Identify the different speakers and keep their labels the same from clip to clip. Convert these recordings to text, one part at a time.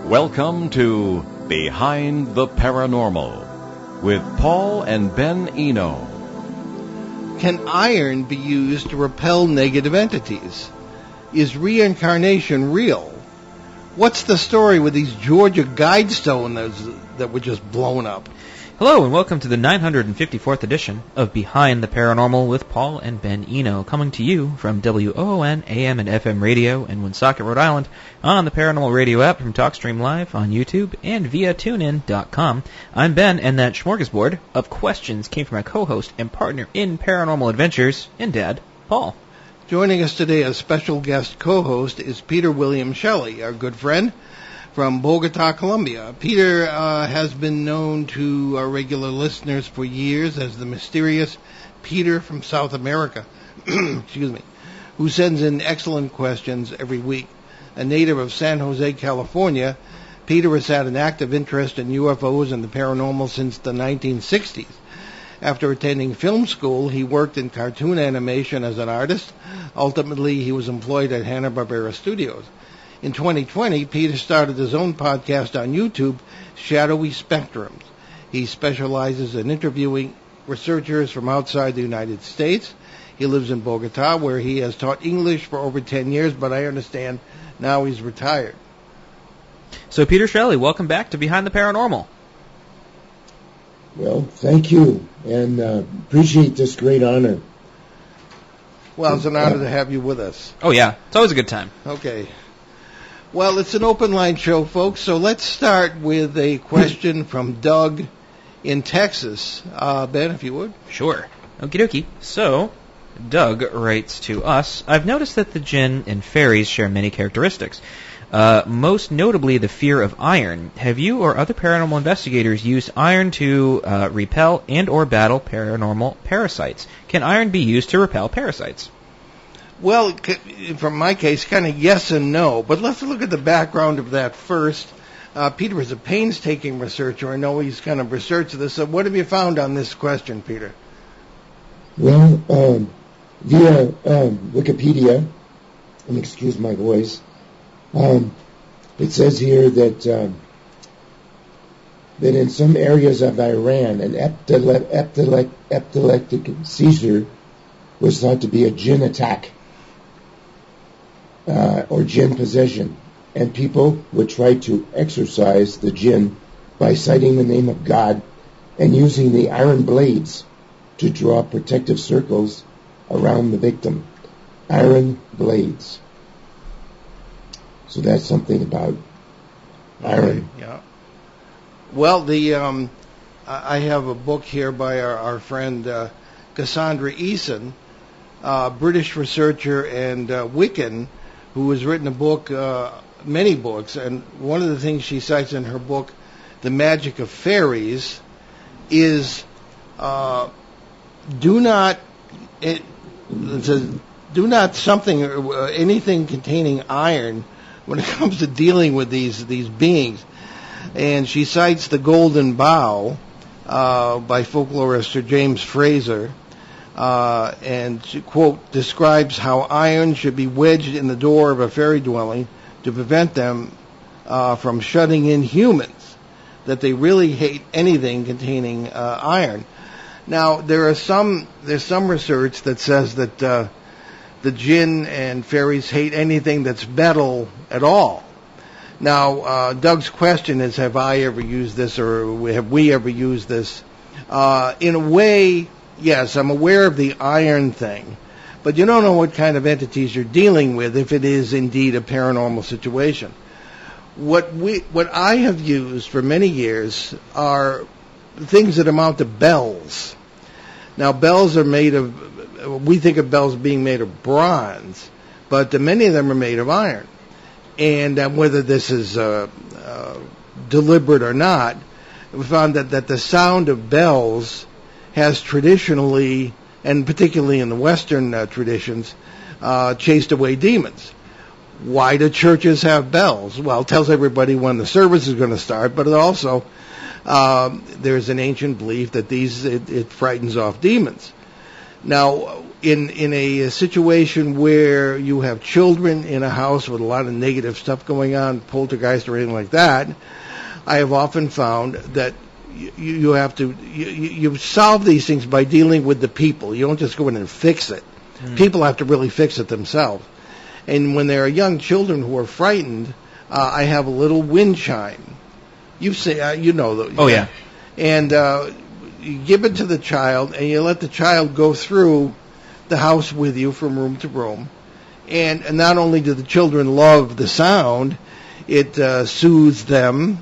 Speaker 1: Welcome to Behind the Paranormal with Paul and Ben Eno.
Speaker 2: Can iron be used to repel negative entities? Is reincarnation real? What's the story with these Georgia Guidestones that were just blown up?
Speaker 3: Hello and welcome to the 954th edition of Behind the Paranormal with Paul and Ben Eno, coming to you from WOON AM and FM radio in Woonsocket, Rhode Island, on the Paranormal Radio app from TalkStream Live on YouTube and via TuneIn.com. I'm Ben, and that smorgasbord of questions came from my co-host and partner in Paranormal Adventures and Dad, Paul.
Speaker 2: Joining us today as special guest co-host is Peter William Shelley, our good friend from Bogota, Colombia. Peter has been known to our regular listeners for years as the mysterious Peter from South America, excuse me, who sends in excellent questions every week. A native of San Jose, California, Peter has had an active interest in UFOs and the paranormal since the 1960s. After attending film school, he worked in cartoon animation as an artist. Ultimately, he was employed at Hanna-Barbera Studios. In 2020, Peter started his own podcast on YouTube, Shadowy Spectrums. He specializes in interviewing researchers from outside the United States. He lives in Bogota, where he has taught English for over 10 years, but I understand now he's retired.
Speaker 3: So, Peter Shelley, welcome back to Behind the Paranormal.
Speaker 4: Well, thank you, and appreciate this great honor.
Speaker 2: Well, it's an honor to have you with us.
Speaker 3: Oh, yeah. It's always a good time.
Speaker 2: Okay. Well, it's an open line show, folks, so let's start with a question from Doug in Texas. Ben, if you would.
Speaker 3: Sure. Okie dokie. So, Doug writes to us, I've noticed that the jinn and fairies share many characteristics, most notably the fear of iron. Have you or other paranormal investigators used iron to repel and or battle paranormal parasites? Can iron be used to repel parasites?
Speaker 2: Well, from my case, kind of yes and no. But let's look at the background of that first. Peter is a painstaking researcher. I know he's kind of researched this. So what have you found on this question, Peter?
Speaker 4: Well, via Wikipedia, and excuse my voice, it says here that in some areas of Iran, an epileptic seizure was thought to be a jinn attack. Or jinn possession, and people would try to exorcise the jinn by citing the name of God and using the iron blades to draw protective circles around the victim. Iron blades. So that's something about iron.
Speaker 2: Okay, yeah. Well, I have a book here by our friend Cassandra Eason, British researcher and Wiccan, who has written a book, many books, and one of the things she cites in her book, The Magic of Fairies, is anything containing iron when it comes to dealing with these beings. And she cites The Golden Bough by folklorist Sir James Fraser, and she, quote, describes how iron should be wedged in the door of a fairy dwelling to prevent them from shutting in humans, that they really hate anything containing iron. Now, there's some research that says that the jinn and fairies hate anything that's metal at all. Now, Doug's question is, have I ever used this, or have we ever used this? In a way, yes, I'm aware of the iron thing, but you don't know what kind of entities you're dealing with if it is indeed a paranormal situation. What I have used for many years are things that amount to bells. Now, bells are made of, we think of bells being made of bronze, but many of them are made of iron. And whether this is deliberate or not, we found that the sound of bells has traditionally, and particularly in the Western traditions, chased away demons. Why do churches have bells? Well, it tells everybody when the service is going to start, but it also, there's an ancient belief that it frightens off demons. Now, in a situation where you have children in a house with a lot of negative stuff going on, poltergeist or anything like that, I have often found that you have to you solve these things by dealing with the people. You don't just go in and fix it. People have to really fix it themselves. And when there are young children who are frightened, I have a little wind chime. You say you know those.
Speaker 3: Oh yeah.
Speaker 2: And you give it to the child, and you let the child go through the house with you from room to room. And not only do the children love the sound, it soothes them.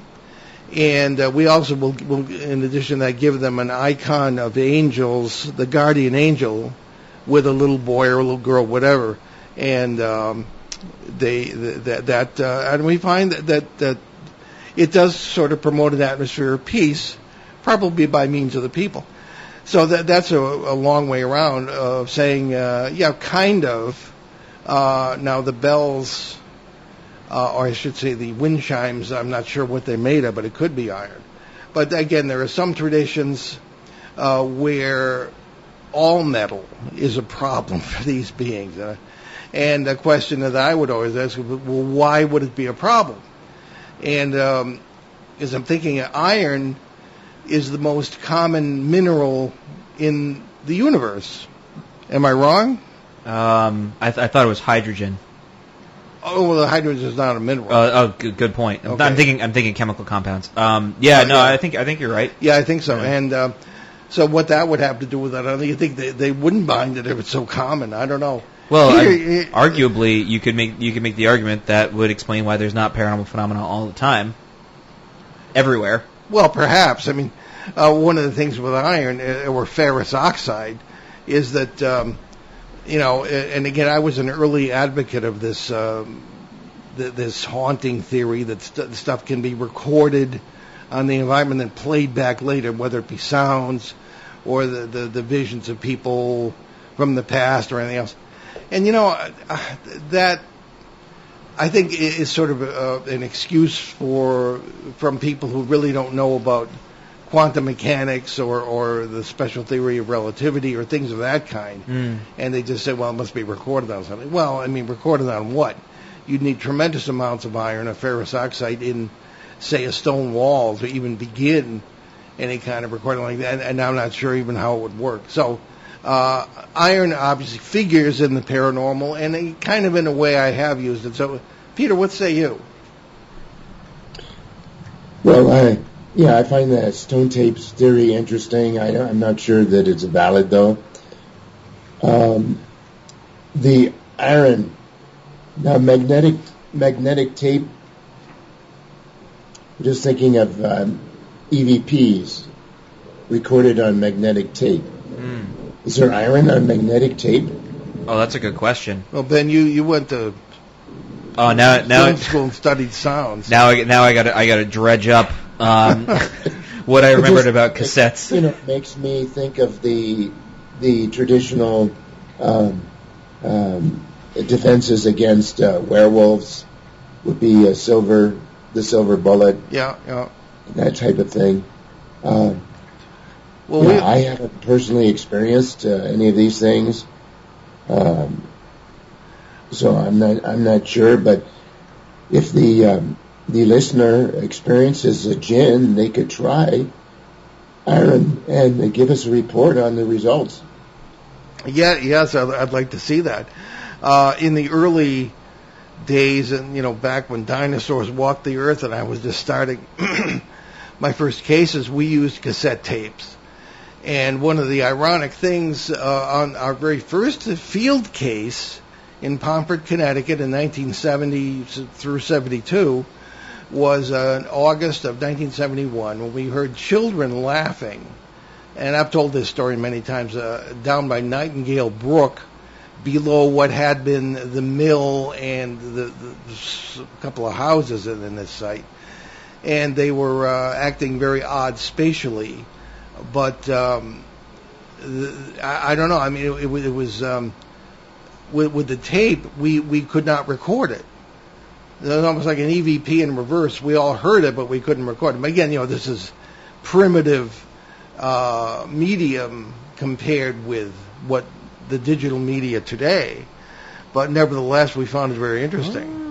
Speaker 2: And we also will, in addition to that, give them an icon of angels, the guardian angel, with a little boy or a little girl, whatever. And and we find that it does sort of promote an atmosphere of peace, probably by means of the people. So that's a long way around of saying, yeah, kind of. Now the bells, or I should say the wind chimes, I'm not sure what they're made of, but it could be iron. But again, there are some traditions where all metal is a problem for these beings. And a question that I would always ask, well, why would it be a problem? And as I'm thinking, iron is the most common mineral in the universe. Am I wrong?
Speaker 3: I thought it was hydrogen.
Speaker 2: Oh, well, the hydrogen is not a mineral.
Speaker 3: Good point.
Speaker 2: Okay.
Speaker 3: I'm thinking chemical compounds. Yeah. I think you're right.
Speaker 2: Yeah, I think so.
Speaker 3: Yeah.
Speaker 2: And so what that would have to do with that? I don't think they wouldn't bind it if it's so common. I don't know.
Speaker 3: Well, arguably, you could make the argument that would explain why there's not paranormal phenomena all the time, everywhere.
Speaker 2: Well, perhaps. I mean, one of the things with iron or ferrous oxide is that and again, I was an early advocate of this this haunting theory that stuff can be recorded on the environment and played back later, whether it be sounds or the visions of people from the past or anything else. And that I think is sort of an excuse from people who really don't know about quantum mechanics or the special theory of relativity or things of that kind. And they just say, well, it must be recorded on something. Well, I mean, recorded on what? You'd need tremendous amounts of iron or ferrous oxide in, say, a stone wall to even begin any kind of recording like that. And I'm not sure even how it would work. So iron obviously figures in the paranormal, and kind of in a way I have used it. So, Peter, what say you?
Speaker 4: Well, I find that stone tapes theory interesting. I'm not sure that it's valid, though. The iron, now magnetic tape, I'm just thinking of EVPs recorded on magnetic tape. Is there iron on magnetic tape?
Speaker 3: Oh, that's a good question.
Speaker 2: Well, Ben, you went to film school and studied sounds.
Speaker 3: Now I got to dredge up what I remembered about cassettes.
Speaker 4: It makes me think of the traditional defenses against werewolves would be the silver bullet.
Speaker 2: Yeah.
Speaker 4: That type of thing.
Speaker 2: Well,
Speaker 4: I haven't personally experienced any of these things, so I'm not sure. But if the listener experiences a jinn, they could try iron and give us a report on the results.
Speaker 2: Yes, I'd like to see that. In the early days, and back when dinosaurs walked the earth, and I was just starting my first cases, we used cassette tapes. And one of the ironic things on our very first field case in Pomfret, Connecticut in 1970 through 72 was in August of 1971 when we heard children laughing. And I've told this story many times, down by Nightingale Brook, below what had been the mill and the couple of houses in this site. And they were acting very odd spatially. But I don't know. I mean, it was with the tape, we could not record it. It was almost like an EVP in reverse. We all heard it, but we couldn't record it. But again, this is primitive medium compared with what the digital media today, but nevertheless we found it very interesting.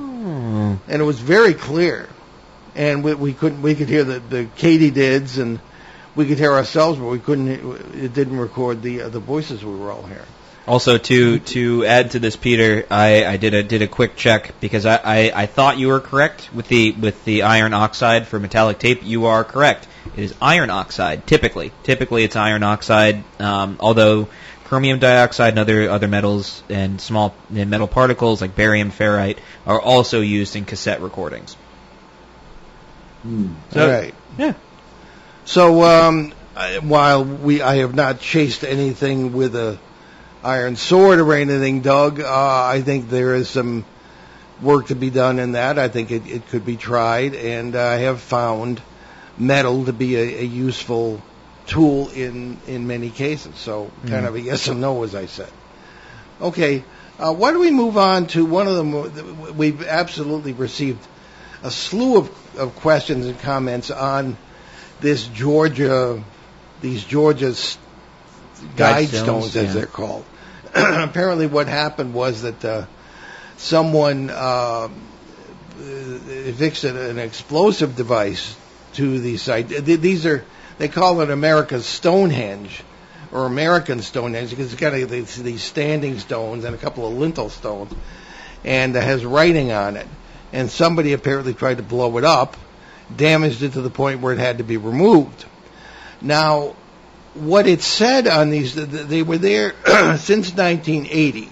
Speaker 2: And it was very clear, and we could hear the katydids, and we could hear ourselves, but it didn't record the voices we were all hearing.
Speaker 3: Also, to add to this, Peter, I did a quick check because I thought you were correct with the iron oxide for metallic tape. You are correct. It is iron oxide. Typically it's iron oxide. Although chromium dioxide and other metals and small metal particles like barium ferrite are also used in cassette recordings.
Speaker 2: So, right.
Speaker 3: Yeah.
Speaker 2: So while I have not chased anything with a iron sword or anything, Doug, I think there is some work to be done in that. I think it could be tried, and I have found metal to be a useful tool in many cases. So kind of a yes and no, as I said. Okay, why don't we move on to one of them? We've absolutely received a slew of questions and comments on these Georgia guide stones, as they're called. Apparently what happened was that someone affixed an explosive device to the site. They call it America's Stonehenge, or American Stonehenge, because it's got these standing stones and a couple of lintel stones, and it has writing on it. And somebody apparently tried to blow it up, damaged it to the point where it had to be removed. Now, what it said on these, they were there since 1980.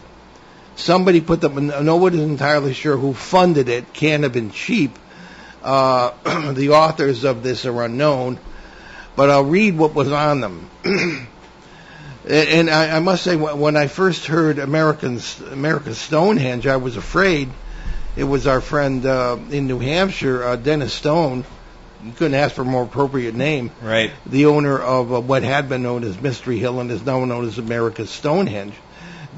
Speaker 2: Somebody put them, no one is entirely sure who funded it, can't have been cheap. The authors of this are unknown, but I'll read what was on them. And I must say, when I first heard America's Stonehenge, I was afraid. It was our friend in New Hampshire, Dennis Stone. You couldn't ask for a more appropriate name.
Speaker 3: Right.
Speaker 2: The owner of what had been known as Mystery Hill and is now known as America's Stonehenge.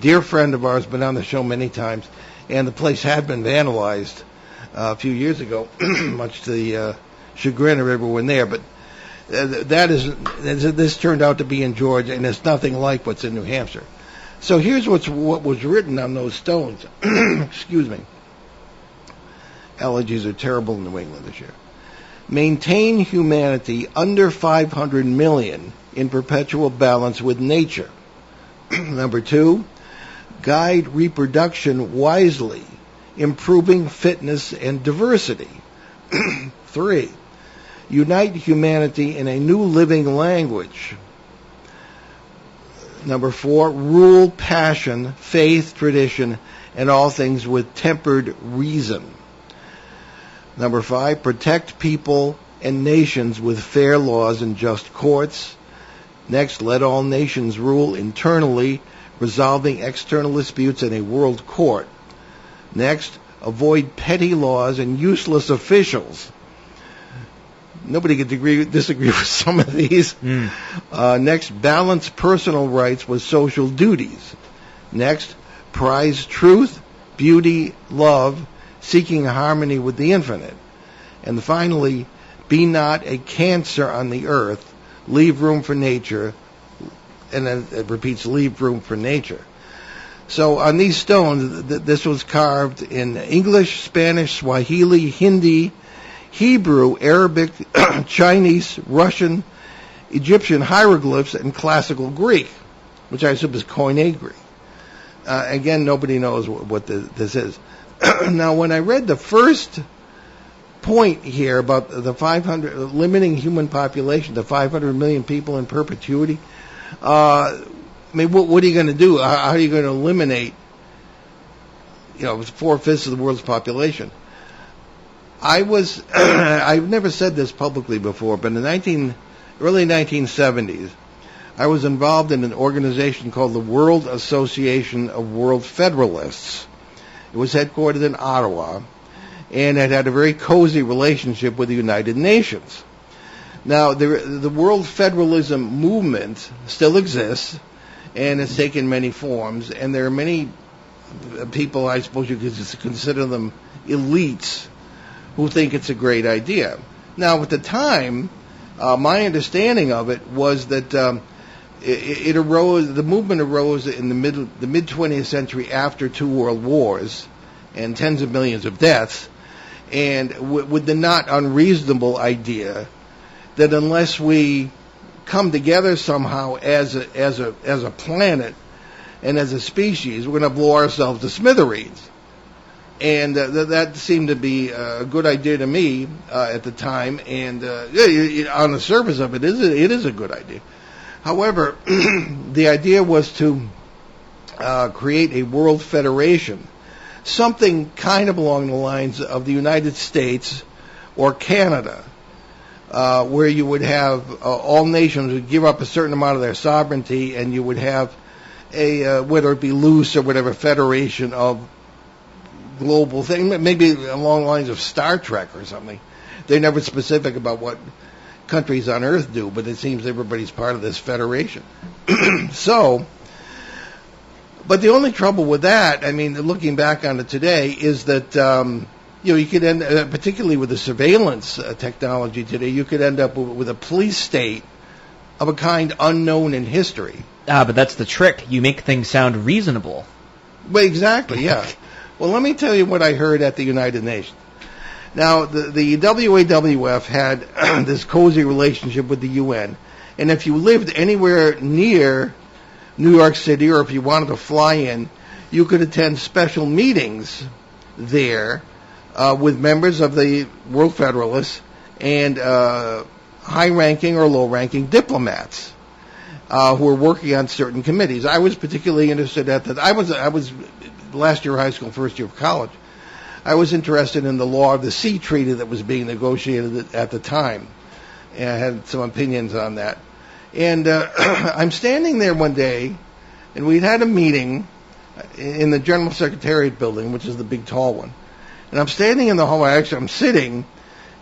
Speaker 2: Dear friend of ours, been on the show many times, and the place had been vandalized a few years ago, much to the chagrin of everyone there. But this turned out to be in Georgia, and it's nothing like what's in New Hampshire. So here's what was written on those stones. Excuse me. Allergies are terrible in New England this year. Maintain humanity under 500 million in perpetual balance with nature. Number 2, guide reproduction wisely, improving fitness and diversity. 3, unite humanity in a new living language. Number 4, rule passion, faith, tradition, and all things with tempered reason. Number 5, protect people and nations with fair laws and just courts. Next, let all nations rule internally, resolving external disputes in a world court. Next, avoid petty laws and useless officials. Nobody could disagree with some of these. Next, balance personal rights with social duties. Next, prize truth, beauty, love, seeking harmony with the infinite. And finally, be not a cancer on the earth, leave room for nature, and then it repeats, leave room for nature. So on these stones, this was carved in English, Spanish, Swahili, Hindi, Hebrew, Arabic, Chinese, Russian, Egyptian hieroglyphs, and classical Greek, which I assume is Koine Greek. Again, nobody knows what this is. Now, when I read the first point here about the 500, limiting human population to 500 million people in perpetuity, I mean, what are you going to do? How are you going to eliminate, 4/5 of the world's population? I've never said this publicly before, but in the early 1970s, I was involved in an organization called the World Association of World Federalists. It was headquartered in Ottawa, and it had a very cozy relationship with the United Nations. Now, the World Federalism movement still exists, and it's taken many forms, and there are many people, I suppose you could consider them elites, who think it's a great idea. Now, at the time, my understanding of it was that it arose. The movement arose in the mid 20th century after 2 world wars and tens of millions of deaths, and with the not unreasonable idea that unless we come together somehow as a planet and as a species, we're going to blow ourselves to smithereens. And that seemed to be a good idea to me at the time. And on the surface of it is a good idea. However, the idea was to create a world federation, something kind of along the lines of the United States or Canada, where you would have all nations would give up a certain amount of their sovereignty, and you would have a whether it be loose or whatever federation of global thing, maybe along the lines of Star Trek or something. They're never specific about what countries on Earth do, but it seems everybody's part of this federation. But the only trouble with that, I mean, looking back on it today, is that you could end, particularly with the surveillance technology today, you could end up with a police state of a kind unknown in history.
Speaker 3: But that's the trick. You make things sound reasonable.
Speaker 2: Well, exactly, yeah. Well, let me tell you what I heard at the United Nations. Now, the WAWF had this cozy relationship with the UN, and if you lived anywhere near New York City, or if you wanted to fly in, you could attend special meetings there with members of the World Federalists and high-ranking or low-ranking diplomats who were working on certain committees. I was particularly interested at that. I was last year of high school, first year of college. I was interested in the law of the sea treaty that was being negotiated at the time, and I had some opinions on that. And I'm standing there one day, and we'd had a meeting in the General Secretariat building, which is the big tall one. And I'm standing in the hallway. Actually, I'm sitting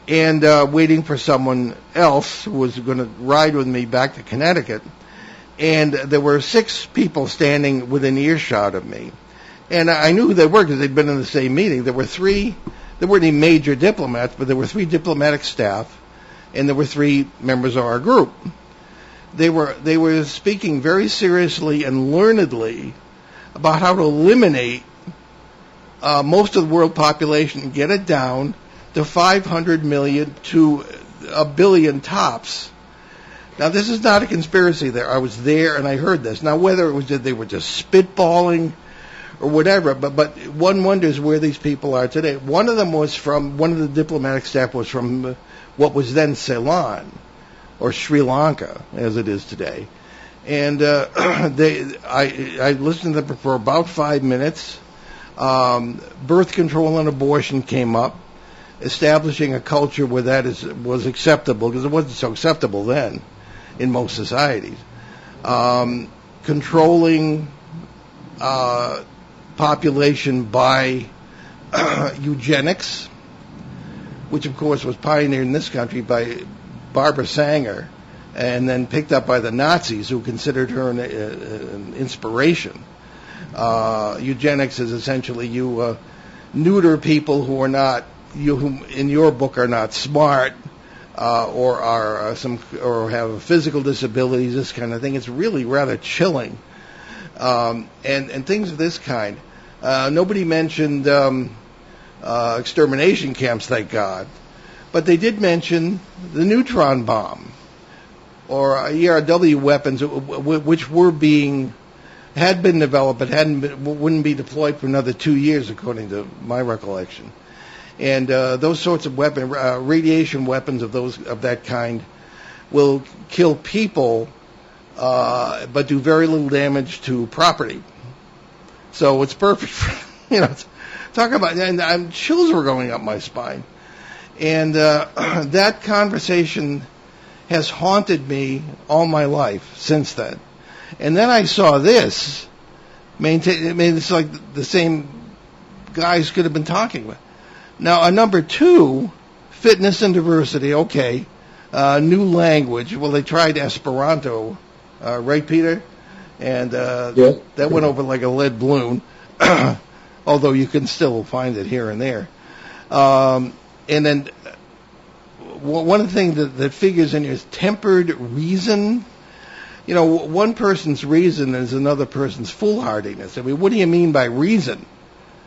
Speaker 2: and waiting for someone else who was going to ride with me back to Connecticut. And there were 6 people standing within earshot of me. And I knew who they were because they'd been in the same meeting. There weren't any major diplomats, but there were 3 diplomatic staff, and there were 3 members of our group. They were speaking very seriously and learnedly about how to eliminate most of the world population and get it down to 500 million to 1 billion tops. Now, this is not a conspiracy there. I was there and I heard this. Now, whether it was that they were just spitballing or whatever, but one wonders where these people are today. One of the diplomatic staff was from what was then Ceylon, or Sri Lanka, as it is today. And I listened to them for about 5 minutes. Birth control and abortion came up, establishing a culture where that was acceptable, because it wasn't so acceptable then in most societies. Controlling population by eugenics, which of course was pioneered in this country by Barbara Sanger, and then picked up by the Nazis, who considered her an inspiration. Eugenics is essentially you neuter people who in your book are not smart, or or have physical disabilities, this kind of thing. It's really rather chilling, and things of this kind. Nobody mentioned extermination camps, thank God, but they did mention the neutron bomb, or ERW weapons, which had been developed but wouldn't be deployed for another 2 years, according to my recollection. And those sorts of radiation weapons of that kind, will kill people, but do very little damage to property. So it's perfect for, talk about, and chills were going up my spine. And that conversation has haunted me all my life since then. And then I saw this. It's like the same guys could have been talking with. Now, number 2, fitness and diversity. Okay, new language. Well, they tried Esperanto, right, Peter? And
Speaker 4: yes.
Speaker 2: That went over like a lead balloon. Although you can still find it here and there. And then one of the things that figures in here is tempered reason. one person's reason is another person's foolhardiness. I mean, what do you mean by reason?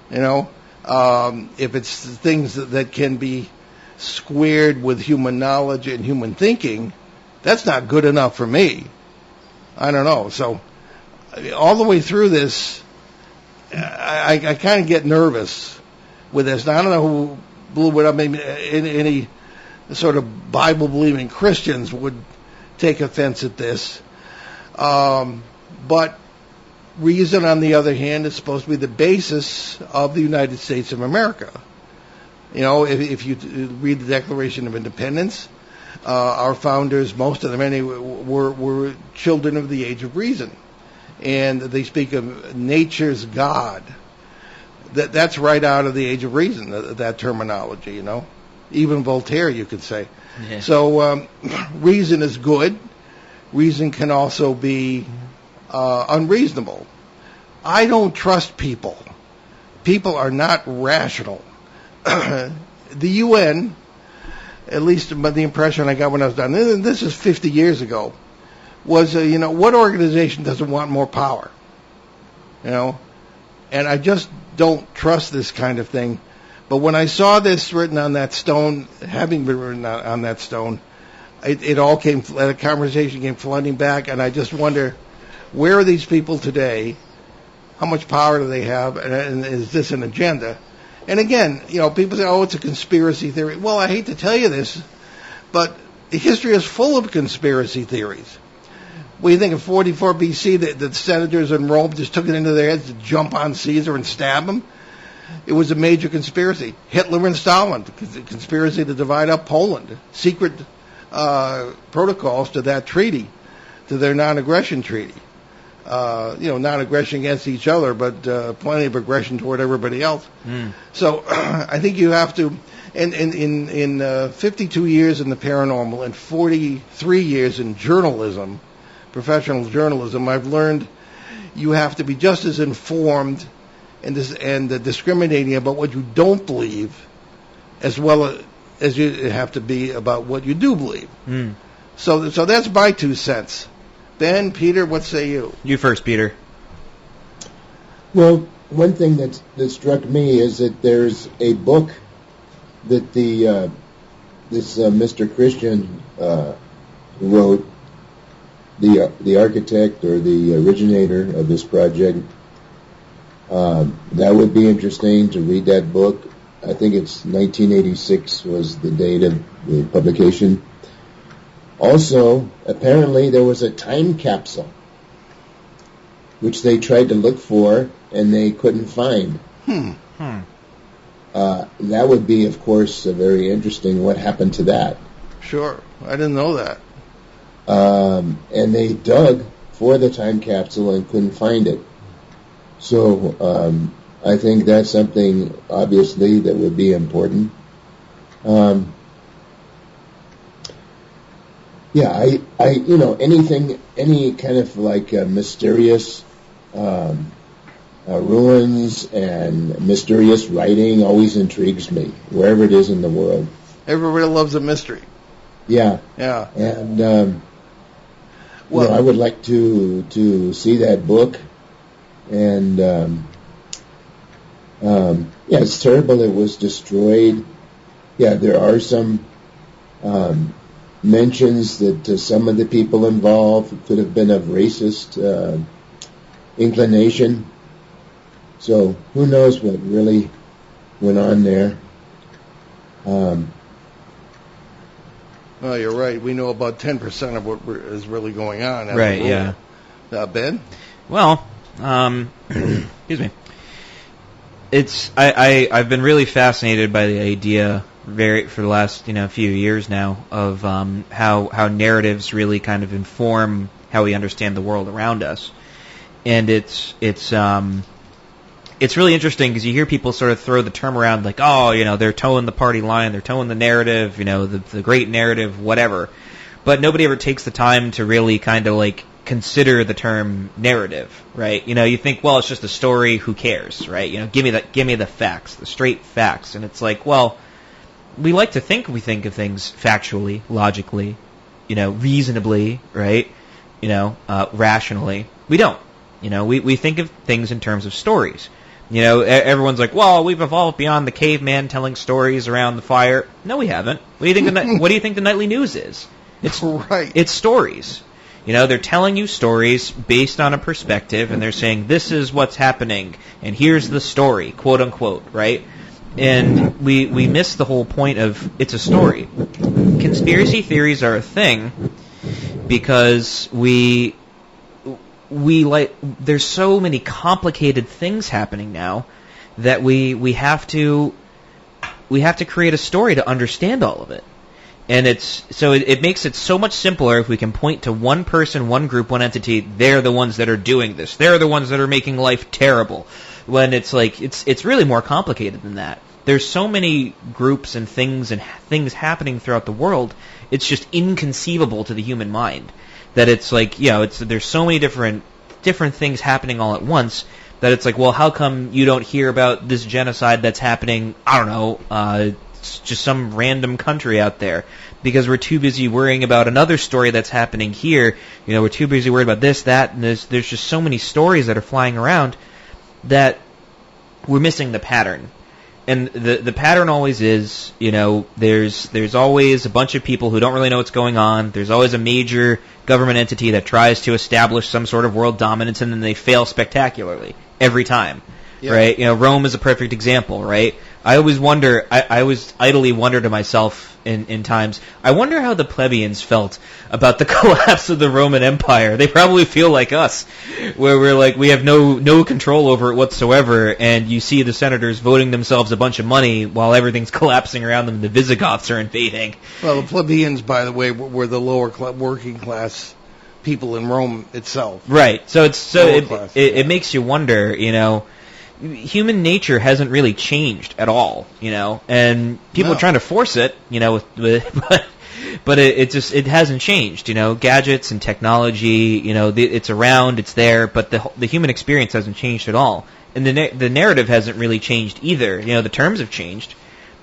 Speaker 2: If it's things that can be squared with human knowledge and human thinking, that's not good enough for me. I don't know. So all the way through this, I kind of get nervous with this. Now, I don't know who blew it up. Maybe any sort of Bible-believing Christians would take offense at this. But reason, on the other hand, is supposed to be the basis of the United States of America. If you read the Declaration of Independence, our founders, most of them anyway, were children of the age of reason. And they speak of nature's God. That's right out of the age of reason, that terminology, Even Voltaire, you could say. Yeah. So reason is good. Reason can also be unreasonable. I don't trust people. People are not rational. The UN, at least the impression I got when I was done, and this is 50 years ago, was, what organization doesn't want more power? And I just don't trust this kind of thing. But when I saw this written on that stone, having been written on that stone, it all came, the conversation came flooding back, and I just wonder, where are these people today? How much power do they have? And is this an agenda? And again, people say, oh, it's a conspiracy theory. Well, I hate to tell you this, but history is full of conspiracy theories. What do you think of 44 BC, that the senators in Rome just took it into their heads to jump on Caesar and stab him? It was a major conspiracy. Hitler and Stalin, the conspiracy to divide up Poland. Secret protocols to that treaty, to their non-aggression treaty. Non-aggression against each other, but plenty of aggression toward everybody else. So I think you have to, and in 52 years in the paranormal and 43 years in journalism, professional journalism, I've learned you have to be just as informed and discriminating about what you don't believe, as well as you have to be about what you do believe. So that's my 2 cents. Ben, Peter, what say you?
Speaker 3: You first, Peter.
Speaker 4: Well, one thing that struck me is that there's a book that this Mr. Christian wrote, the architect or the originator of this project. That would be interesting to read that book. I think it's 1986 was the date of the publication. Also, apparently there was a time capsule which they tried to look for and they couldn't find. That would be, of course, very interesting. What happened to that?
Speaker 2: Sure. I didn't know that.
Speaker 4: And they dug for the time capsule and couldn't find it. So I think that's something, obviously, that would be important. Anything, any kind of like mysterious ruins and mysterious writing always intrigues me, wherever it is in the world.
Speaker 2: Everybody loves a mystery.
Speaker 4: Yeah.
Speaker 2: Yeah.
Speaker 4: And, I would like to see that book. And, it's terrible it was destroyed. Yeah, there are some mentions that some of the people involved could have been of racist inclination. So who knows what really went on there.
Speaker 2: Well, you're right. We know about 10% of what is really going on.
Speaker 3: Right, yeah.
Speaker 2: Ben?
Speaker 3: Well, excuse me. I've been really fascinated by the idea for the last few years now of how narratives really kind of inform how we understand the world around us, and it's really interesting because you hear people sort of throw the term around like, they're towing the party line, they're towing the narrative, the great narrative, whatever, but nobody ever takes the time to really kind of like consider the term narrative, right? You think, well, it's just a story, who cares, right? Give me the facts, the straight facts. And it's like, well, we like to think we think of things factually, logically, reasonably, right? rationally. We don't. We think of things in terms of stories. Everyone's like, well, we've evolved beyond the caveman telling stories around the fire. No, we haven't. What do you think the nightly news is? It's
Speaker 2: right.
Speaker 3: It's stories. They're telling you stories based on a perspective, and they're saying this is what's happening, and here's the story, quote unquote, right? And we miss the whole point of it's a story. Conspiracy theories are a thing because we there's so many complicated things happening now that we have to create a story to understand all of it. And it makes it so much simpler if we can point to one person, one group, one entity. They're the ones that are doing this. They're the ones that are making life terrible. When it's like it's really more complicated than that. There's so many groups and things happening throughout the world. It's just inconceivable to the human mind that it's like there's so many different things happening all at once that it's like, well, how come you don't hear about this genocide that's happening? I don't know. Just some random country out there, because we're too busy worrying about another story that's happening here. We're too busy worried about this, that, and there's just so many stories that are flying around that we're missing the pattern. And the pattern always is, there's always a bunch of people who don't really know what's going on. There's always a major government entity that tries to establish some sort of world dominance, and then they fail spectacularly every time. Yeah. Right? Rome is a perfect example, right? I always wonder, I always idly wonder to myself in times, I wonder how the plebeians felt about the collapse of the Roman Empire. They probably feel like us, where we're like, we have no control over it whatsoever, and you see the senators voting themselves a bunch of money while everything's collapsing around them and the Visigoths are invading.
Speaker 2: Well, the plebeians, by the way, were the lower working class people in Rome itself.
Speaker 3: Right. So it makes you wonder, human nature hasn't really changed at all, and people are trying to force it, but it hasn't changed, gadgets and technology, it's around, it's there, but the human experience hasn't changed at all, and the narrative hasn't really changed either. The terms have changed,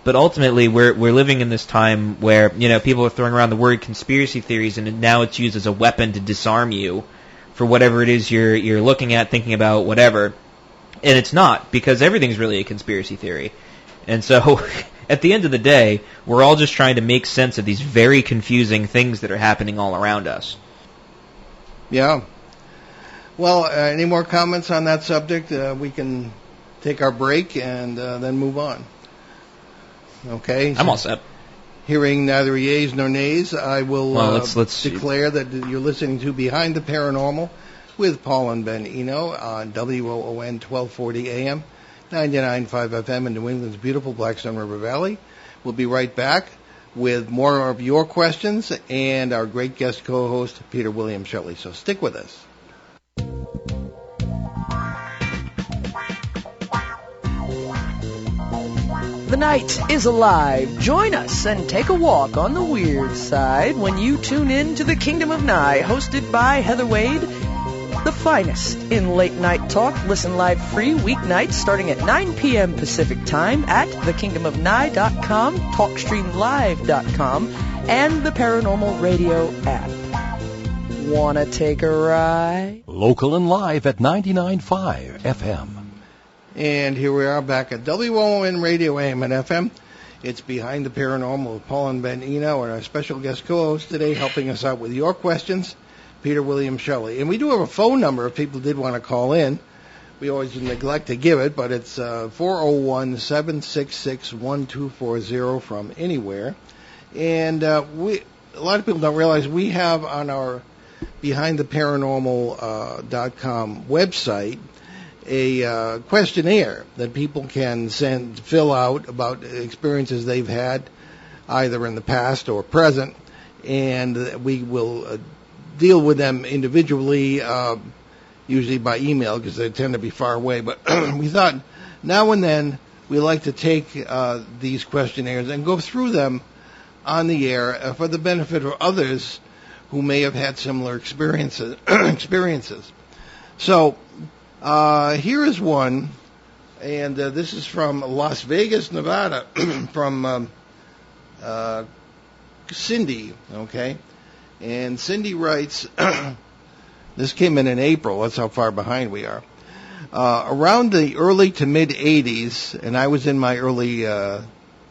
Speaker 3: but ultimately we're living in this time where people are throwing around the word conspiracy theories, and now it's used as a weapon to disarm you for whatever it is you're looking at, thinking about, whatever. And it's not, because everything's really a conspiracy theory. And so, at the end of the day, we're all just trying to make sense of these very confusing things that are happening all around us.
Speaker 2: Yeah. Well, any more comments on that subject? We can take our break and then move on. Okay?
Speaker 3: I'm all set.
Speaker 2: Hearing neither yeas nor nays, I will let's declare that you're listening to Behind the Paranormal with Paul and Ben Eno on WOON 1240 AM, 99.5 FM in New England's beautiful Blackstone River Valley. We'll be right back with more of your questions and our great guest co-host, Peter William Shelley. So stick with us.
Speaker 5: The night is alive. Join us and take a walk on the weird side when you tune in to The Kingdom of Nye, hosted by Heather Wade. The finest in late-night talk. Listen live free weeknights starting at 9 p.m. Pacific Time at thekingdomofnye.com, talkstreamlive.com, and the Paranormal Radio app. Wanna take a ride?
Speaker 1: Local and live at 99.5 FM.
Speaker 2: And here we are back at WOON Radio AM and FM. It's Behind the Paranormal with Paul and Ben Eno, and our special guest co-host today helping us out with your questions, Peter William Shelley. And we do have a phone number if people did want to call in. We always neglect to give it, but it's 401-766-1240 from anywhere. And a lot of people don't realize we have on our BehindTheParanormal.com website a questionnaire that people can fill out about experiences they've had either in the past or present, and we will deal with them individually, usually by email because they tend to be far away. But we thought now and then we like to take these questionnaires and go through them on the air for the benefit of others who may have had similar experiences. So here is one, and this is from Las Vegas, Nevada, from Cindy, okay? And Cindy writes, This came in April. That's how far behind we are. Around the early to mid-'80s, and I was in my early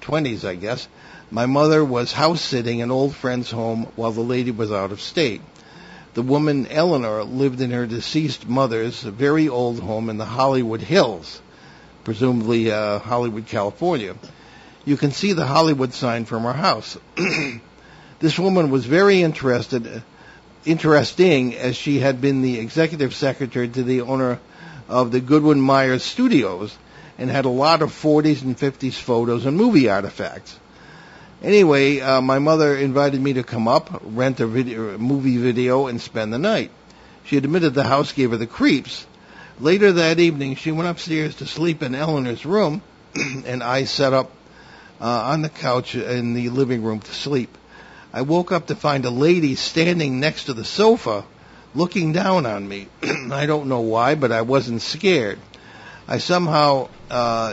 Speaker 2: 20s, I guess, my mother was house-sitting an old friend's home while the lady was out of state. The woman, Eleanor, lived in her deceased mother's very old home in the Hollywood Hills, presumably Hollywood, California. You can see the Hollywood sign from her house. This woman was very interesting, as she had been the executive secretary to the owner of the Goodwin Myers Studios and had a lot of 40s and 50s photos and movie artifacts. Anyway, my mother invited me to come up, rent a movie video, and spend the night. She admitted the house gave her the creeps. Later that evening, she went upstairs to sleep in Eleanor's room, and I sat up on the couch in the living room to sleep. I woke up to find a lady standing next to the sofa, looking down on me. I don't know why, but I wasn't scared. I somehow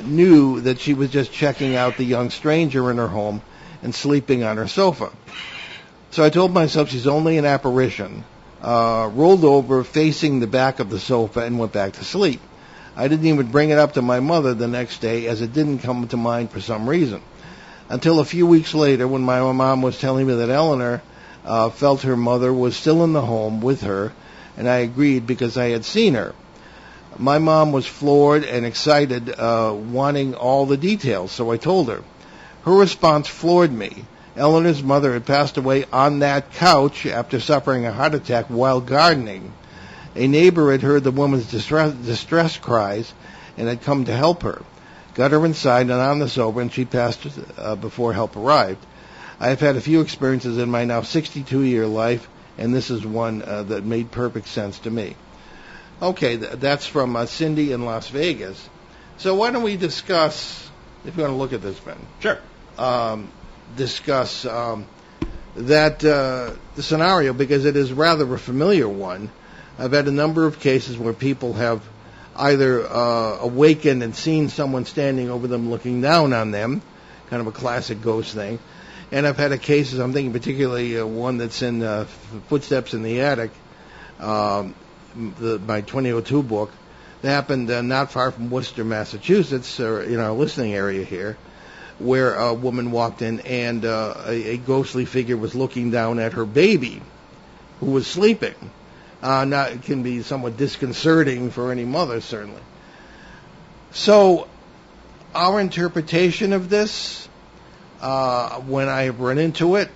Speaker 2: knew that she was just checking out the young stranger in her home and sleeping on her sofa. So I told myself she's only an apparition, rolled over facing the back of the sofa, and went back to sleep. I didn't even bring it up to my mother the next day, as it didn't come to mind for some reason. Until a few weeks later, when my mom was telling me that Eleanor felt her mother was still in the home with her, and I agreed because I had seen her. My mom was floored and excited, wanting all the details, so I told her. Her response floored me. Eleanor's mother had passed away on that couch after suffering a heart attack while gardening. A neighbor had heard the woman's distress cries and had come to help her. Got her inside and on the sofa, and she passed before help arrived. I have had a few experiences in my now 62-year life, and this is one that made perfect sense to me. Okay, that's from Cindy in Las Vegas. So why don't we discuss, if you want to look at this, Ben?
Speaker 3: Sure.
Speaker 2: Discuss the scenario, because it is rather a familiar one. I've had a number of cases where people have either awakened and seen someone standing over them looking down on them, kind of a classic ghost thing. And I've had cases, I'm thinking particularly one that's in Footsteps in the Attic, my 2002 book, that happened not far from Worcester, Massachusetts, or in our listening area here, where a woman walked in and a ghostly figure was looking down at her baby, who was sleeping. It can be somewhat disconcerting for any mother, certainly. So, our interpretation of this, when I run into it,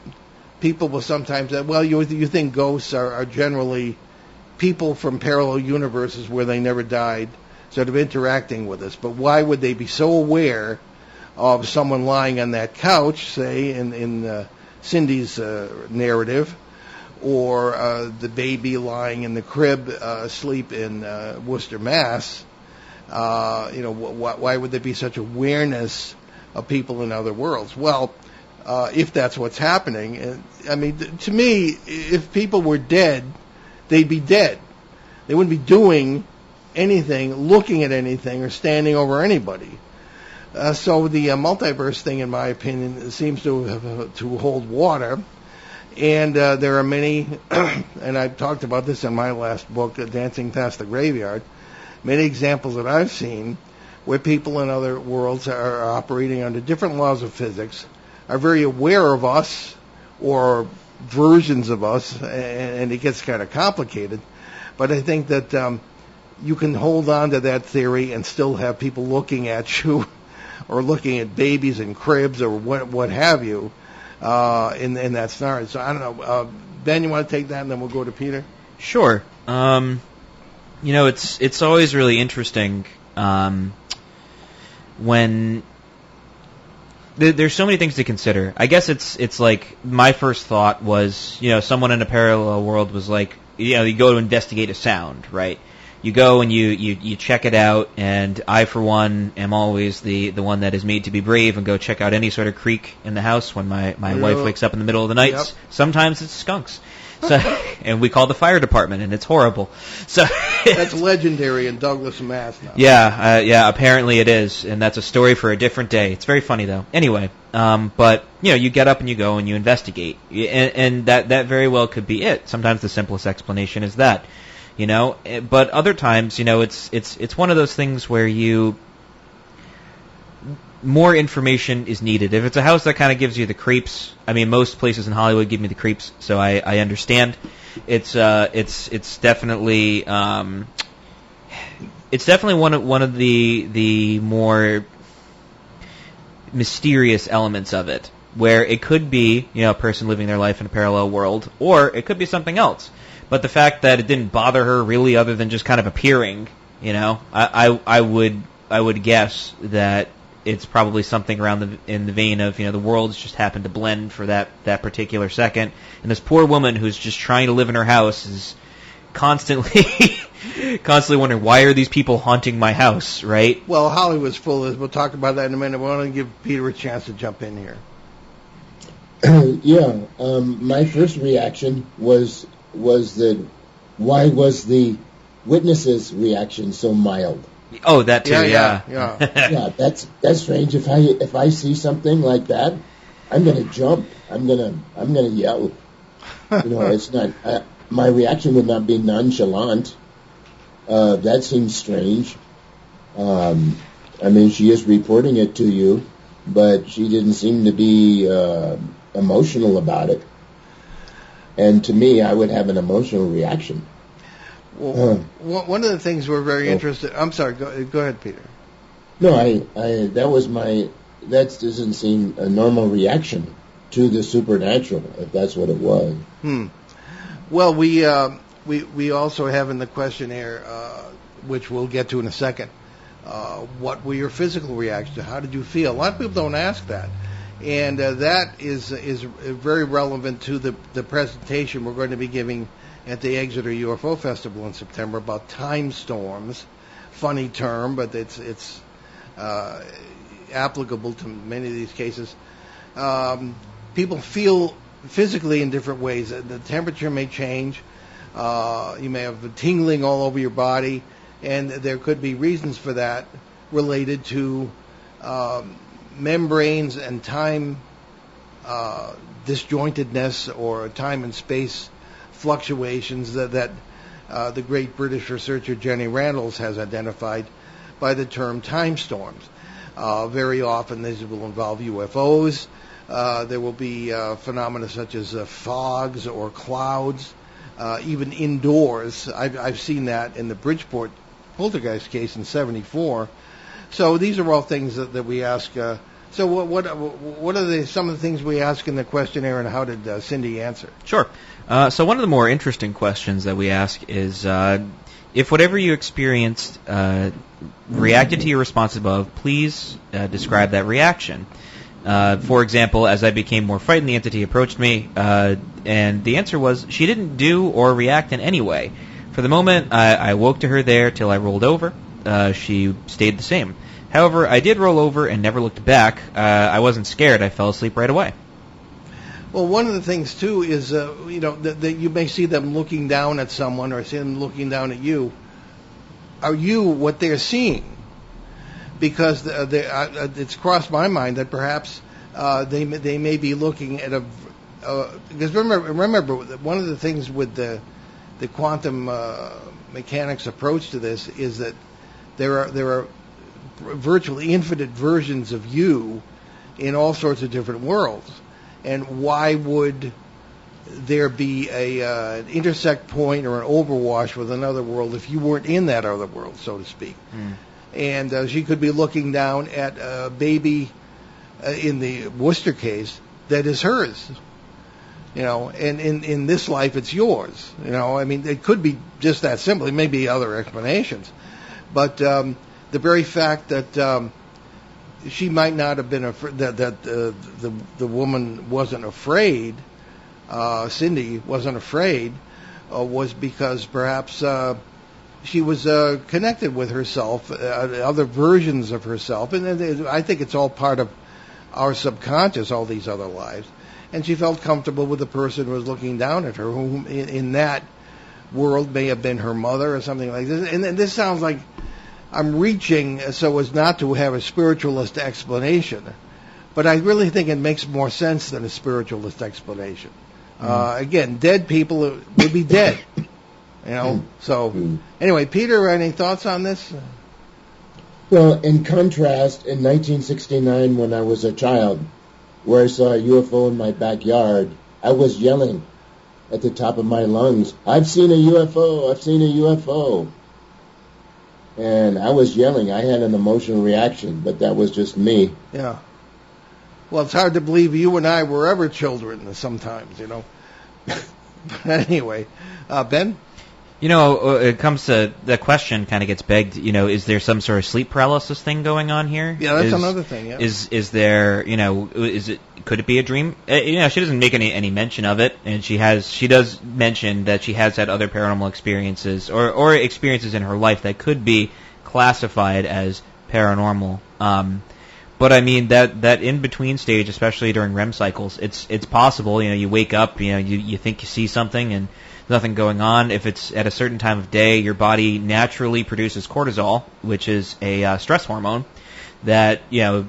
Speaker 2: people will sometimes say, well, you think ghosts are generally people from parallel universes where they never died, sort of interacting with us. But why would they be so aware of someone lying on that couch, say, in Cindy's narrative, or the baby lying in the crib asleep in Worcester, Mass? Why would there be such awareness of people in other worlds? Well, if that's what's happening, I mean, to me, if people were dead, they'd be dead. They wouldn't be doing anything, looking at anything, or standing over anybody. So the multiverse thing, in my opinion, seems to hold water. And there are many, and I've talked about this in my last book, Dancing Past the Graveyard, many examples that I've seen where people in other worlds are operating under different laws of physics, are very aware of us, or versions of us, and it gets kind of complicated. But I think that you can hold on to that theory and still have people looking at you, or looking at babies in cribs, or what have you, in that scenario. So I don't know. Ben, you want to take that, and then we'll go to Peter?
Speaker 3: Sure. It's always really interesting when there's so many things to consider. I guess it's like my first thought was, someone in a parallel world was like, you go to investigate a sound, right? You go and you check it out, and I, for one, am always the one that is made to be brave and go check out any sort of creak in the house when my wife wakes up in the middle of the night. Yep. Sometimes it's skunks. So, and we call the fire department, and it's horrible. So
Speaker 2: that's legendary in Douglas, Mass. Now.
Speaker 3: Yeah, apparently it is, and that's a story for a different day. It's very funny, though. Anyway, but you get up and you go and you investigate, and that very well could be it. Sometimes the simplest explanation is that you know. But other times, you know, it's one of those things where more information is needed. If it's a house that kind of gives you the creeps, I mean, most places in Hollywood give me the creeps, so I understand. It's definitely one of the more mysterious elements of it, where it could be, you know, a person living their life in a parallel world, or it could be something else. But the fact that it didn't bother her really, other than just kind of appearing, you know, I would guess that it's probably something around in the vein of, you know, the worlds just happened to blend for that particular second, and this poor woman who's just trying to live in her house is constantly wondering, why are these people haunting my house, right?
Speaker 2: Well, Hollywood's full of this. We'll talk about that in a minute. We want to give Peter a chance to jump in here.
Speaker 4: Yeah, my first reaction was that why was the witness's reaction so mild?
Speaker 3: Oh, that too.
Speaker 2: Yeah.
Speaker 4: Yeah, that's strange. If I see something like that, I'm gonna jump. I'm gonna yell. You know, it's not. My reaction would not be nonchalant. That seems strange. I mean, she is reporting it to you, but she didn't seem to be emotional about it. And to me, I would have an emotional reaction.
Speaker 2: Well, one of the things we're very interested. I'm sorry. Go ahead, Peter.
Speaker 4: No, that doesn't seem a normal reaction to the supernatural, if that's what it was.
Speaker 2: Well, we also have in the questionnaire, which we'll get to in a second, what were your physical reactions? How did you feel? A lot of people don't ask that, and that is very relevant to the presentation we're going to be giving at the Exeter UFO Festival in September about time storms. Funny term, but it's applicable to many of these cases. People feel physically in different ways. The temperature may change. You may have tingling all over your body, and there could be reasons for that related to membranes and time disjointedness or time and space fluctuations that the great British researcher Jenny Randles has identified by the term time storms. Very often these will involve UFOs. There will be phenomena such as fogs or clouds, even indoors. I've seen that in the Bridgeport poltergeist case in '74. So these are all things that we ask. So what are some of the things we ask in the questionnaire, and how did Cindy answer?
Speaker 3: Sure. So one of the more interesting questions that we ask is, if whatever you experienced reacted to your response above, please describe that reaction. For example, as I became more frightened, the entity approached me, and the answer was, she didn't do or react in any way. For the moment, I woke to her there till I rolled over. She stayed the same. However, I did roll over and never looked back. I wasn't scared. I fell asleep right away.
Speaker 2: Well, one of the things, too, is, that you may see them looking down at someone or see them looking down at you. Are you what they're seeing? Because it's crossed my mind that perhaps they may be looking at because remember one of the things with the quantum mechanics approach to this is that there are virtually infinite versions of you in all sorts of different worlds, and why would there be an intersect point or an overwash with another world if you weren't in that other world, so to speak? And she could be looking down at a baby in the Worcester case that is hers, and in this life it's yours. I mean, it could be just that simple. It may be other explanations, but the very fact that she might not have been afraid, that the woman wasn't afraid, Cindy wasn't afraid, was because perhaps she was connected with herself, other versions of herself, and I think it's all part of our subconscious, all these other lives. And she felt comfortable with the person who was looking down at her, who in that world may have been her mother or something like this. And this sounds like I'm reaching so as not to have a spiritualist explanation, but I really think it makes more sense than a spiritualist explanation. Again, dead people would be dead. You know. So anyway, Peter, any thoughts on this?
Speaker 4: Well, in contrast, in 1969, when I was a child, where I saw a UFO in my backyard, I was yelling at the top of my lungs, "I've seen a UFO! I've seen a UFO!" And I was yelling. I had an emotional reaction, but that was just me.
Speaker 2: Yeah. Well, it's hard to believe you and I were ever children sometimes, you know. But anyway, Ben?
Speaker 3: You know, it comes to the question kind of gets begged, you know, is there some sort of sleep paralysis thing going on here?
Speaker 2: Yeah, that's another thing, yeah.
Speaker 3: Is there, you know, could it be a dream? You know, she doesn't make any mention of it, and she does mention that she has had other paranormal experiences or experiences in her life that could be classified as paranormal. But I mean that in between stage, especially during REM cycles, it's possible. You know, you wake up, you know, you think you see something and nothing going on. If it's at a certain time of day, your body naturally produces cortisol, which is a stress hormone that, you know,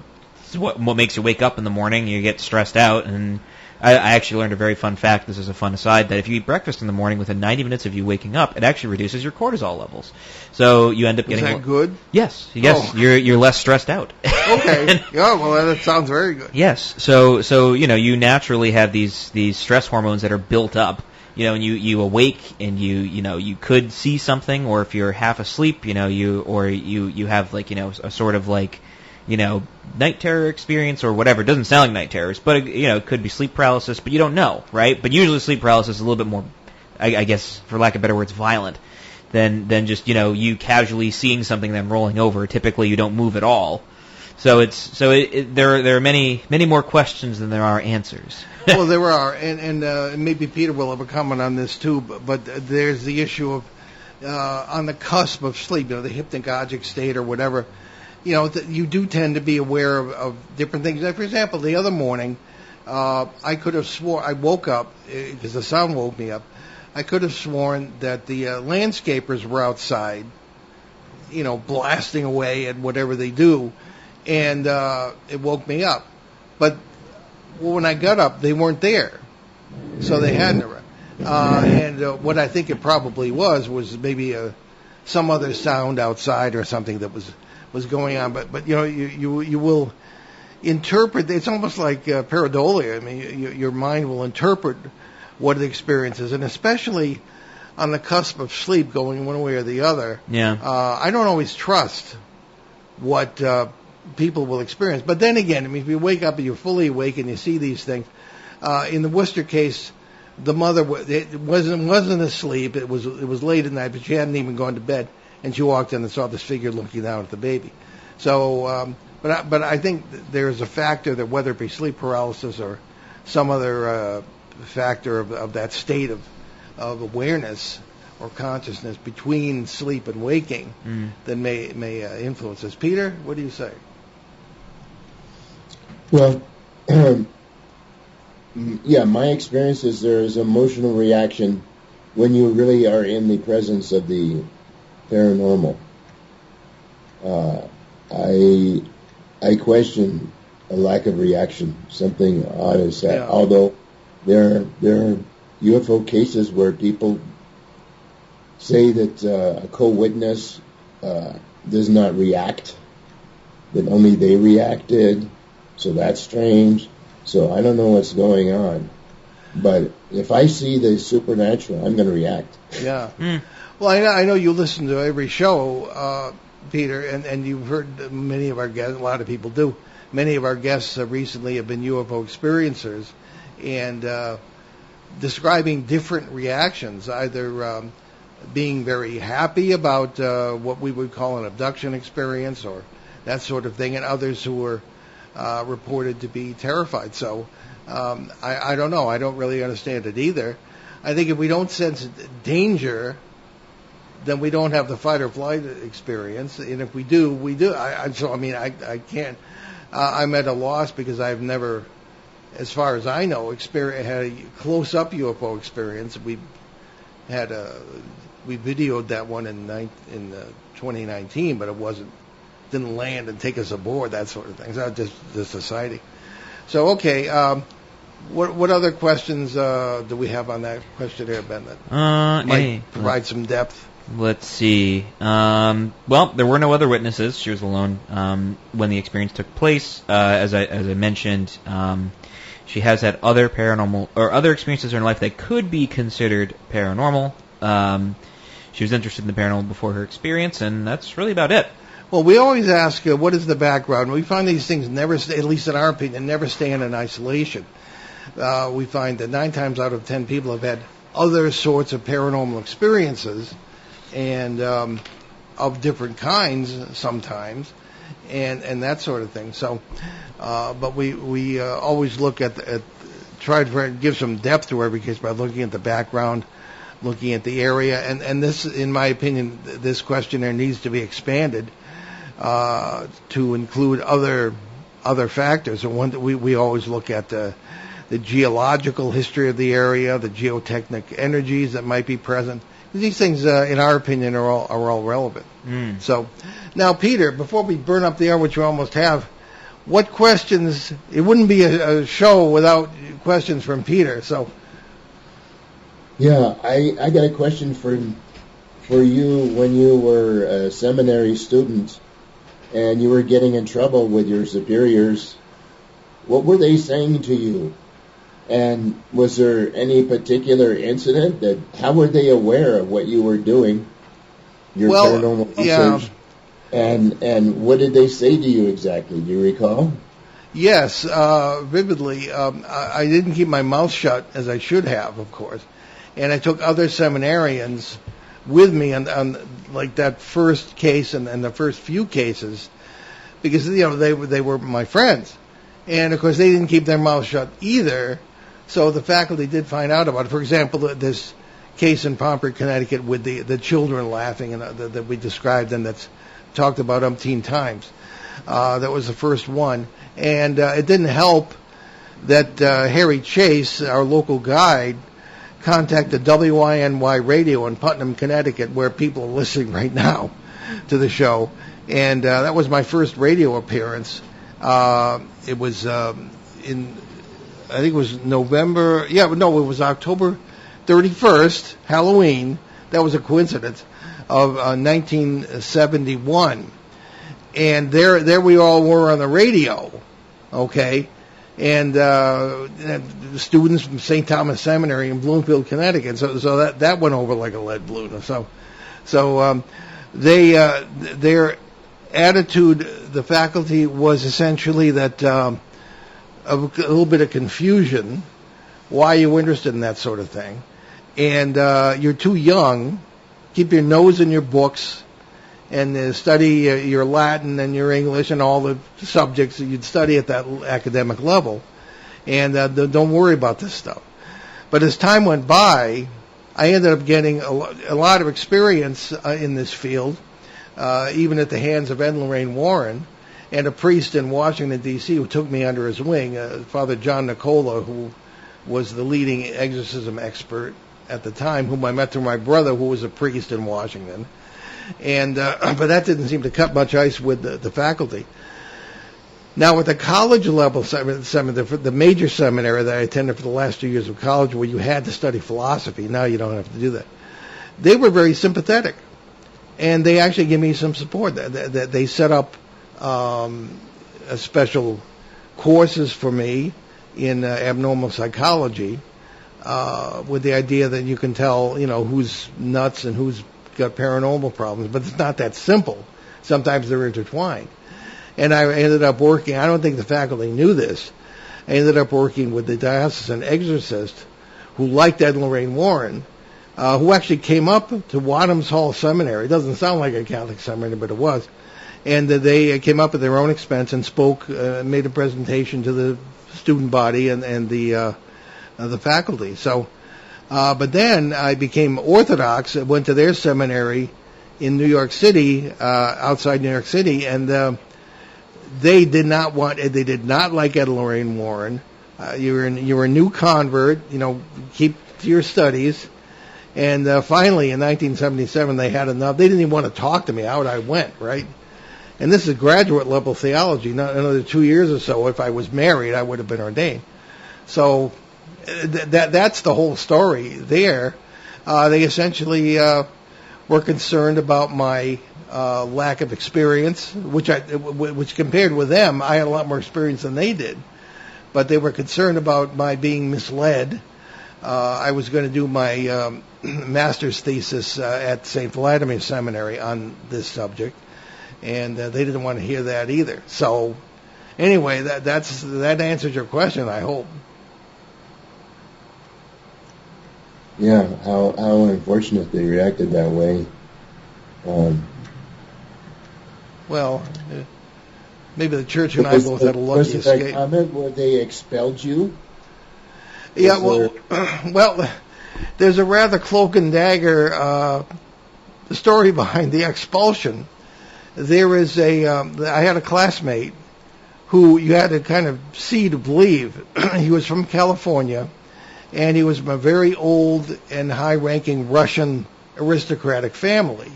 Speaker 3: what makes you wake up in the morning. You get stressed out, and I actually learned a very fun fact. This is a fun aside, that if you eat breakfast in the morning within 90 minutes of you waking up, it actually reduces your cortisol levels. So you end up getting...
Speaker 2: Is that good?
Speaker 3: Yes.
Speaker 2: Oh.
Speaker 3: You're less stressed out.
Speaker 2: Okay. Yeah, well, that sounds very good.
Speaker 3: Yes. So you know, you naturally have these stress hormones that are built up. You know, and you awake and you could see something, or if you're half asleep, you know, you have like, you know, a sort of like, you know, night terror experience or whatever. It doesn't sound like night terrors, but you know, it could be sleep paralysis, but you don't know, right? But usually sleep paralysis is a little bit more, I guess, for lack of better words, violent than just, you know, you casually seeing something then rolling over. Typically, you don't move at all. So there are many more questions than there are answers.
Speaker 2: Well, there are, and maybe Peter will have a comment on this too. But there's the issue of on the cusp of sleep, you know, the hypnagogic state or whatever. You know, you do tend to be aware of different things. Like, for example, the other morning, I could have sworn I woke up because the sound woke me up. I could have sworn that the landscapers were outside, you know, blasting away at whatever they do, and it woke me up. But when I got up, they weren't there, so they hadn't arrived. And what I think it probably was maybe some other sound outside or something that was going on. But you know, you will interpret. It's almost like pareidolia. I mean, your mind will interpret what the experience is, and especially on the cusp of sleep, going one way or the other.
Speaker 3: Yeah.
Speaker 2: I don't always trust what people will experience. But then again, I mean, if you wake up and you're fully awake and you see these things, in the Worcester case, the mother wasn't asleep. It was late at night, but she hadn't even gone to bed, and she walked in and saw this figure looking down at the baby. So, but I think there's a factor that whether it be sleep paralysis or some other factor of that state of awareness or consciousness between sleep and waking that may influence us. Peter, what do you say?
Speaker 4: Well, yeah, my experience is there is emotional reaction when you really are in the presence of the paranormal. I question a lack of reaction. Something odd is that. Yeah. Although there are UFO cases where people say that a co-witness does not react, that only they reacted. So that's strange. So I don't know what's going on. But if I see the supernatural, I'm going to react.
Speaker 2: Yeah. Well, I know you listen to every show, Peter, and you've heard many of our guests, a lot of people do. Many of our guests recently have been UFO experiencers and describing different reactions, either being very happy about what we would call an abduction experience or that sort of thing, and others who were reported to be terrified. So I don't know. I don't really understand it either. I think if we don't sense danger, then we don't have the fight or flight experience. And if we do, we do. I can't. I'm at a loss because I've never, as far as I know, had a close-up UFO experience. We videoed that one in 2019, but it didn't land and take us aboard, that sort of thing. So just a sighting. So, okay, What other questions do we have on that questionnaire, Ben, that might provide some depth?
Speaker 3: Let's see. Well, there were no other witnesses. She was alone when the experience took place. As I mentioned, she has had other paranormal or other experiences in her life that could be considered paranormal. She was interested in the paranormal before her experience, and that's really about it.
Speaker 2: Well, we always ask, what is the background? We find these things never, at least in our opinion, never stand in isolation. We find that 9 times out of 10 people have had other sorts of paranormal experiences, and of different kinds sometimes, and that sort of thing. So, but we always look try to give some depth to every case by looking at the background, looking at the area, and this, in my opinion, this questionnaire needs to be expanded to include other factors. And one that we always look at the geological history of the area, the geotechnic energies that might be present. These things, in our opinion, are all relevant. So, now, Peter, before we burn up the air, which we almost have, what questions? It wouldn't be a show without questions from Peter. So,
Speaker 4: yeah, I got a question for you when you were a seminary student and you were getting in trouble with your superiors. What were they saying to you? And was there any particular incident how were they aware of what you were doing, your paranormal research? Yeah. And what did they say to you exactly? Do you recall?
Speaker 2: Yes, vividly. I didn't keep my mouth shut as I should have, of course. And I took other seminarians with me on like that first case and the first few cases, because they were my friends, and of course they didn't keep their mouths shut either. So the faculty did find out about it. For example, this case in Pomfret, Connecticut, with the children laughing, and that we described and that's talked about umpteen times. That was the first one, and it didn't help that Harry Chase, our local guide, contacted WINY Radio in Putnam, Connecticut, where people are listening right now to the show, and that was my first radio appearance. It was I think it was November. Yeah, no, it was October 31st, Halloween. That was a coincidence of 1971, and there we all were on the radio, okay, and students from St. Thomas Seminary in Bloomfield, Connecticut. So that went over like a lead balloon. So their attitude, the faculty, was essentially that. A little bit of confusion. Why are you interested in that sort of thing? And you're too young. Keep your nose in your books and study your Latin and your English and all the subjects that you'd study at that academic level. And don't worry about this stuff. But as time went by, I ended up getting a lot of experience in this field, even at the hands of Ed and Lorraine Warren, and a priest in Washington, D.C., who took me under his wing, Father John Nicola, who was the leading exorcism expert at the time, whom I met through my brother, who was a priest in Washington. And but that didn't seem to cut much ice with the faculty. Now, at the college level, the major seminary that I attended for the last 2 years of college, where you had to study philosophy, now you don't have to do that, they were very sympathetic. And they actually gave me some support. They set up special courses for me in abnormal psychology, with the idea that you can tell, who's nuts and who's got paranormal problems. But it's not that simple. Sometimes they're intertwined. And I ended up working, I don't think the faculty knew this, I ended up working with the diocesan exorcist who liked Ed and Lorraine Warren, who actually came up to Wadham's Hall Seminary. It doesn't sound like a Catholic seminary, but it was. And they came up at their own expense and spoke, made a presentation to the student body and the faculty. So, but then I became Orthodox. I went to their seminary in New York City, outside New York City, and they did not like Ed and Lorraine Warren. You were a new convert. Keep to your studies. And finally, in 1977, they had enough. They didn't even want to talk to me. Out I went, right? And this is graduate level theology. Not another 2 years or so. If I was married, I would have been ordained. So that's the whole story there. They essentially were concerned about my lack of experience, which compared with them, I had a lot more experience than they did. But they were concerned about my being misled. I was going to do my master's thesis at St. Vladimir Seminary on this subject, and they didn't want to hear that either. So, anyway, that answers your question, I hope.
Speaker 4: Yeah, how unfortunate they reacted that way.
Speaker 2: Well, maybe the church and I both had a lucky escape.
Speaker 4: Was that comment where they expelled you?
Speaker 2: Yeah, well, there's a rather cloak and dagger story behind the expulsion. There is I had a classmate who you had to kind of see to believe. He was from California, and he was from a very old and high-ranking Russian aristocratic family.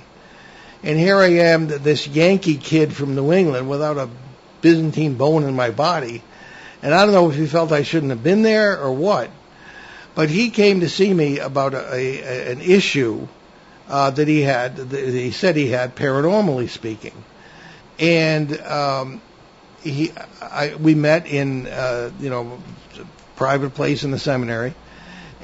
Speaker 2: And here I am, this Yankee kid from New England without a Byzantine bone in my body. And I don't know if he felt I shouldn't have been there or what. But he came to see me about an issue that he had. He said he had, paranormally speaking. And we met in private place in the seminary.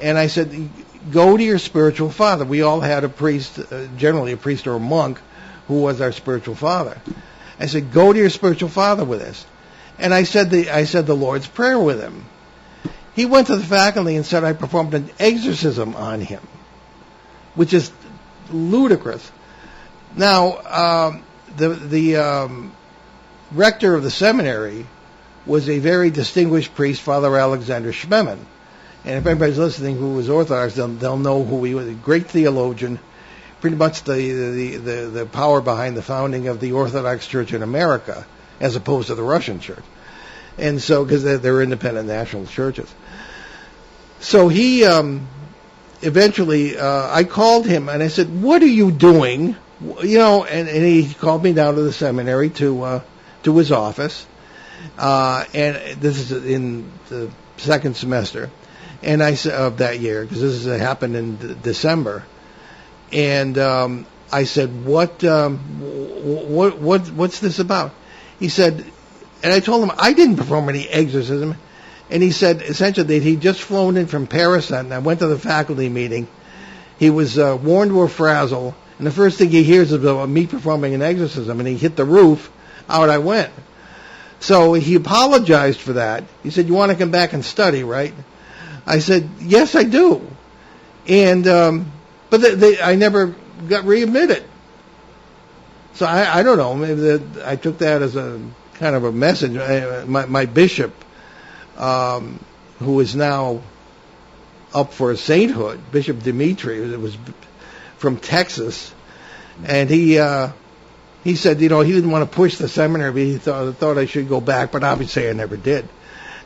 Speaker 2: And I said, go to your spiritual father. We all had a priest, generally a priest or a monk, who was our spiritual father. I said, go to your spiritual father with this. And I said the Lord's Prayer with him. He went to the faculty and said I performed an exorcism on him, which is ludicrous. Now, the rector of the seminary was a very distinguished priest, Father Alexander Schmemann. And if anybody's listening who was Orthodox, they'll know who he was. A great theologian, pretty much the power behind the founding of the Orthodox Church in America, as opposed to the Russian Church. And so, because they're independent national churches. So he, eventually, I called him and I said, what are you doing? And he called me down to the seminary to his office. And this is in the second semester. And I said, of that year, because this happened in December. And I said, what's this about? He said, and I told him I didn't perform any exorcism. And he said essentially that he'd just flown in from Paris, and I went to the faculty meeting. He was worn to a frazzle, and the first thing he hears is about me performing an exorcism, and he hit the roof. Out I went. So he apologized for that. He said, you want to come back and study, right? I said, yes, I do. And but I never got readmitted. So I don't know. Maybe I took that as a kind of a message. My bishop, who is now up for sainthood, Bishop Dimitri, was from Texas, and he said, he didn't want to push the seminary, but he thought I should go back, but obviously I never did.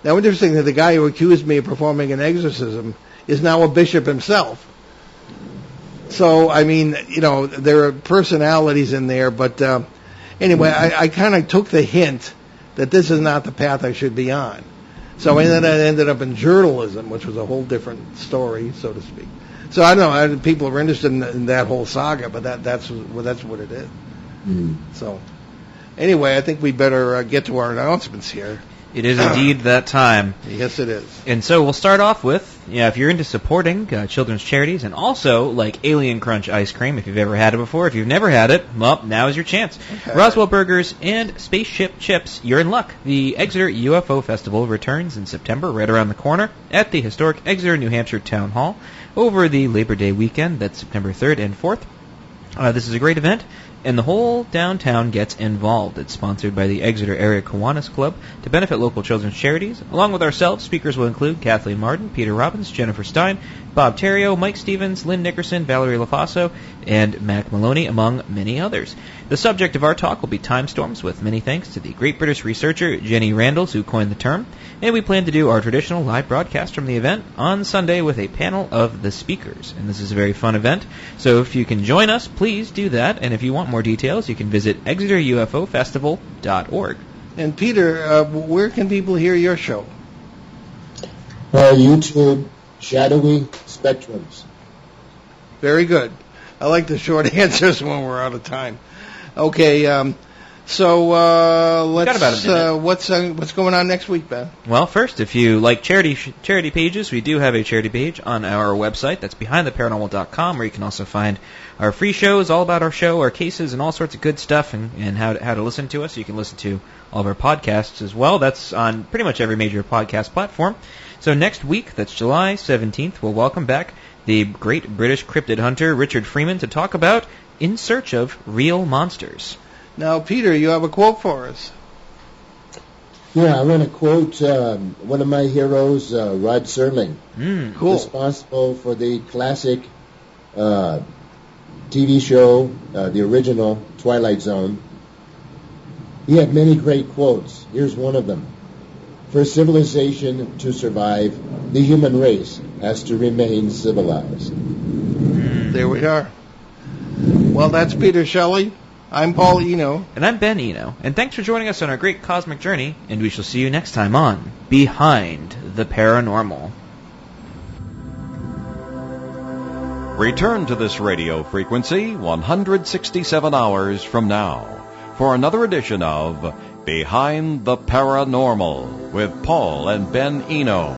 Speaker 2: Now, interesting that the guy who accused me of performing an exorcism is now a bishop himself. So, I mean, there are personalities in there, but anyway, I kind of took the hint that this is not the path I should be on. So I ended up in journalism, which was a whole different story, so to speak. So I don't know, people are interested in that whole saga, but that's what it is. Mm. So anyway, I think we better get to our announcements here.
Speaker 3: It is indeed that time.
Speaker 2: Yes, it is.
Speaker 3: And so we'll start off with, if you're into supporting children's charities, and also like Alien Crunch ice cream, if you've ever had it before. If you've never had it, well, now is your chance. Okay. Roswell Burgers and Spaceship Chips, you're in luck. The Exeter UFO Festival returns in September, right around the corner, at the historic Exeter, New Hampshire Town Hall, over the Labor Day weekend. That's September 3rd and 4th. This is a great event, and the whole downtown gets involved. It's sponsored by the Exeter Area Kiwanis Club to benefit local children's charities. Along with ourselves, speakers will include Kathleen Martin, Peter Robbins, Jennifer Stein, Bob Terrio, Mike Stevens, Lynn Nickerson, Valerie LaFaso, and Mac Maloney, among many others. The subject of our talk will be time storms, with many thanks to the great British researcher Jenny Randalls, who coined the term. And we plan to do our traditional live broadcast from the event on Sunday with a panel of the speakers. And this is a very fun event, so if you can join us, please do that. And if you want more details, you can visit ExeterUFOFestival.org.
Speaker 2: And Peter, where can people hear your show?
Speaker 4: YouTube, Shadowy Spectrums.
Speaker 2: Very good. I like the short answers when we're out of time. Okay, so let's.
Speaker 3: Got about a minute.
Speaker 2: What's going on next week, Ben?
Speaker 3: Well, first, if you like charity pages, we do have a charity page on our website. That's behindtheparanormal.com, where you can also find our free shows, all about our show, our cases, and all sorts of good stuff, and how to listen to us. You can listen to all of our podcasts as well. That's on pretty much every major podcast platform. So next week, that's July 17th, we'll welcome back the great British cryptid hunter Richard Freeman to talk about In Search of Real Monsters.
Speaker 2: Now, Peter, you have a quote for us.
Speaker 4: Yeah, I'm going to quote one of my heroes, Rod Serling.
Speaker 2: Cool.
Speaker 4: Responsible for the classic TV show, the original Twilight Zone. He had many great quotes. Here's one of them. For civilization to survive, the human race has to remain civilized.
Speaker 2: There we are. Well, that's Peter Shelley. I'm Paul Eno.
Speaker 3: And I'm Ben Eno. And thanks for joining us on our great cosmic journey, and we shall see you next time on Behind the Paranormal.
Speaker 1: Return to this radio frequency 167 hours from now for another edition of Behind the Paranormal with Paul and Ben Eno.